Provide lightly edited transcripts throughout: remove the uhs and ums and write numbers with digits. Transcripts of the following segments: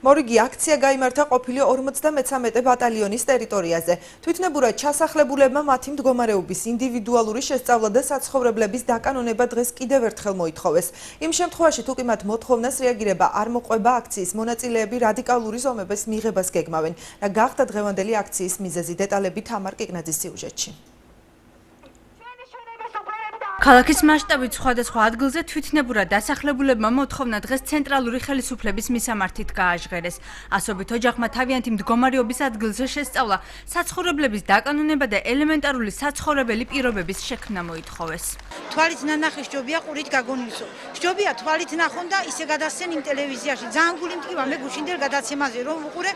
მორიგი აქცია გაიმართა ყოფილი 53 ბატალიონის ტერიტორიაზე. თვითნებურად ჩასახლებულებმა მათი მდგომარეობის ინდივიდუალური შესწავლა და საცხოვრებლების დაკანონება დღეს კიდევ ერთხელ მოითხოვეს. იმ შემთხვევაში, თუ კი მათ მოთხოვნას რეაგირება არ მოყვება, აქციის მონაწილეები რადიკალური ზომების მიღებას გეგმავენ. რა გახდა დღევანდელი აქციის მიზეზი? დეტალები თამარ კიკნაძის სიუჟეტში. ქალაქის მასშტაბით სხვადასხვა ადგილზე თვითნებურად დასახლებულებმა მოთხოვნა დღეს ცენტრალური ხელისუფლების მისამართით გააჟღერეს. ასობით ოჯახმა თავიანთი მდგომარეობის ადგილზე შესწავლა, საცხოვრებლების დაკანონება და ელემენტარული საცხოვრებელი პირობების შექმნა მოითხოვეს. თვალით ნანახი სჯობია, ყურით გაგონილსო. სჯობია თვალით ნახონ და ისე გადასცენ იმ ტელევიზიაში. ძალიან გული მტკივა, მე გუშინდელ გადაცემაზე რომ ვუყურე,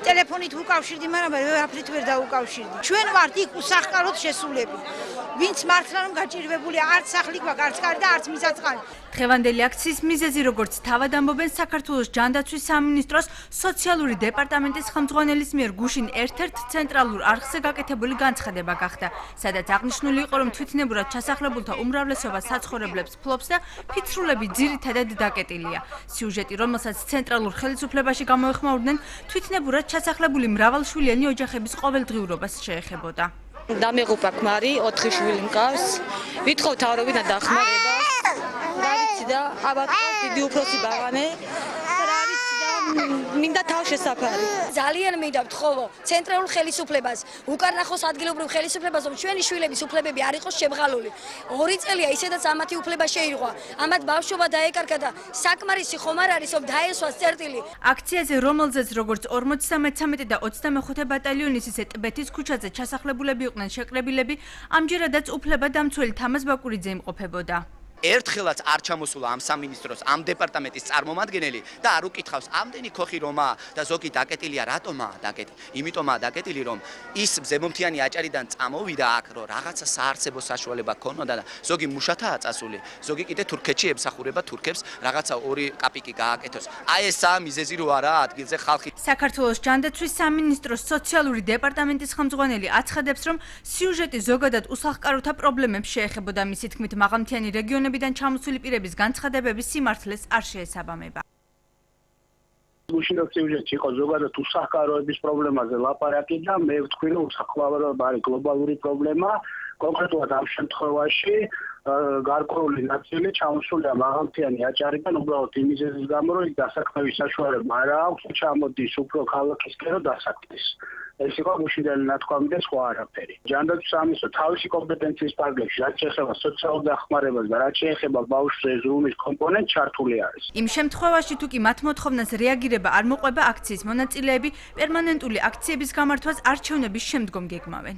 ტელეფონით ვუკავშირდი, მაგრამ ვერაფრით ვერ დაუკავშირდი. ჩვენ ვართ იქ უსახკაროდ შესულები. ვინც მართლა რომ გაჭირვებულია არც სახლი გვაქვს, არც კარი და არც მიწაწყალი. დღევანდელი აქციის მიზეზი, როგორც თავად ამბობენ საქართველოს ჯანდაცვის სამინისტროს სოციალური დეპარტამენტის ხელმძღვანელის მიერ გუშინ ერთ-ერთ ცენტრალურ არხზე გაკეთებული განცხადება გახდა, სადაც აღნიშნული იყო, რომ თვითნებურად ჩასახლებულთა უმრავლესობა საცხოვრებლებს ფლობს და ფიცრულები ძირითადად დაკეტილია. სიუჟეტი, რომელსაც ცენტრალურ ხელისუფლებაში გამოეხმაურდნენ, თვითნებურად ჩასახლებული მრავალშვილიანი ოჯახების ყოველდღიურობას შეეხებოდა. დამეღუპა ქმარი, 4 შვილი მყავს. ვითხოვ თავრობიდან დახმარებას. რა ვიცი და აბა დიდი უფროსი ბაღანე. რა ვიცი და მინდა თავშესაფარი. ძალიან მინდა ვთხოვო ცენტრალურ ხელისუფლებას, უკანახოს ადგილობრივ ხელისუფლებას, რომ ჩვენი შვილების უფლებები არ იყოს შემღალული. 2 წელია ისედაც ამათი უფლება შეირღვა. ამათ ბავშვობა დაეკარგა და საკმარისი ხომ არ არის, რომ დაესვას წერტილი. აქციაზე, რომელზეც როგორც 53 და 25 ბატალიონის, ისე ტბეთის ქუჩაზე ჩასახლებულები იყვნენ შეკრებილები, ამჯერადაც უფლებადამცველი თამაზ ბაკურიძე იმყოფებოდა. ერთხელაც არ ჩამოსულა ამ სამინისტროს, ამ დეპარტამენტის წარმომადგენელი და არ უკითხავს ამდენი ქოხი რომაა და ზოგი დაკეტილია, რატომაა დაკეტილი? იმიტომაა დაკეტილი, რომ ის ზემომთიანი აჭარიდან წამოვიდა აქ, რომ რაღაცა საარსებო საშუალება ქონოდა და ზოგი მუშათაა წასული, ზოგი კიდე თურქეთში ემსახურება თურქებს, რაღაცა 2 კაპიკი გააკეთოს. აი ესაა მიზეზი რო არაა ადგილზე ხალხი. საქართველოს ჯანდაცვის სამინისტროს სოციალური დეპარტამენტის ხელმძღვანელი აცხადებს, რომ სიუჟეტი ზოგადად უსახკაროთა პრობლემებს შეეხებოდა. მისი თქმით, მაღალმთიანი რეგიონები ჩამოსული პირების განცხადებების სიმართლეს არ შეესაბამება. უშინო სიუჟეტი იყო ზოგადად უსახკაროების პრობლემაზე ლაპარაკი და მე ვთქვი, რომ უსახკაროება არის გლობალური პრობლემა, კონკრეტულად ამ შემთხვევაში გარკვეული ნაწილი ჩამოსულია მაღალმთიანი აჭარიდან, უბრალოდ იმ მიზეზის გამო, რომ დასაქმების საშუალება არ აქვს, ჩამოდის უფრო ქალაქისკენ რომ დასაქმდეს. ეს იყო გუშინდელი ნათქვამი და სხვა არაფერი. ჯანდაცვის სამინისტრო თავისი კომპეტენციის ფარგლებში, რაც შეეხება სოციალურ დახმარებას და რაც შეეხება ბავშვზე ზრუნვის კომპონენტს ჩართული არის. იმ შემთხვევაში, თუ კი მათ მოთხოვნას რეაგირება არ მოყვება, აქციის მონაწილეები პერმანენტული აქციების გამართვას არჩევნების შემდგომ გეგმავენ.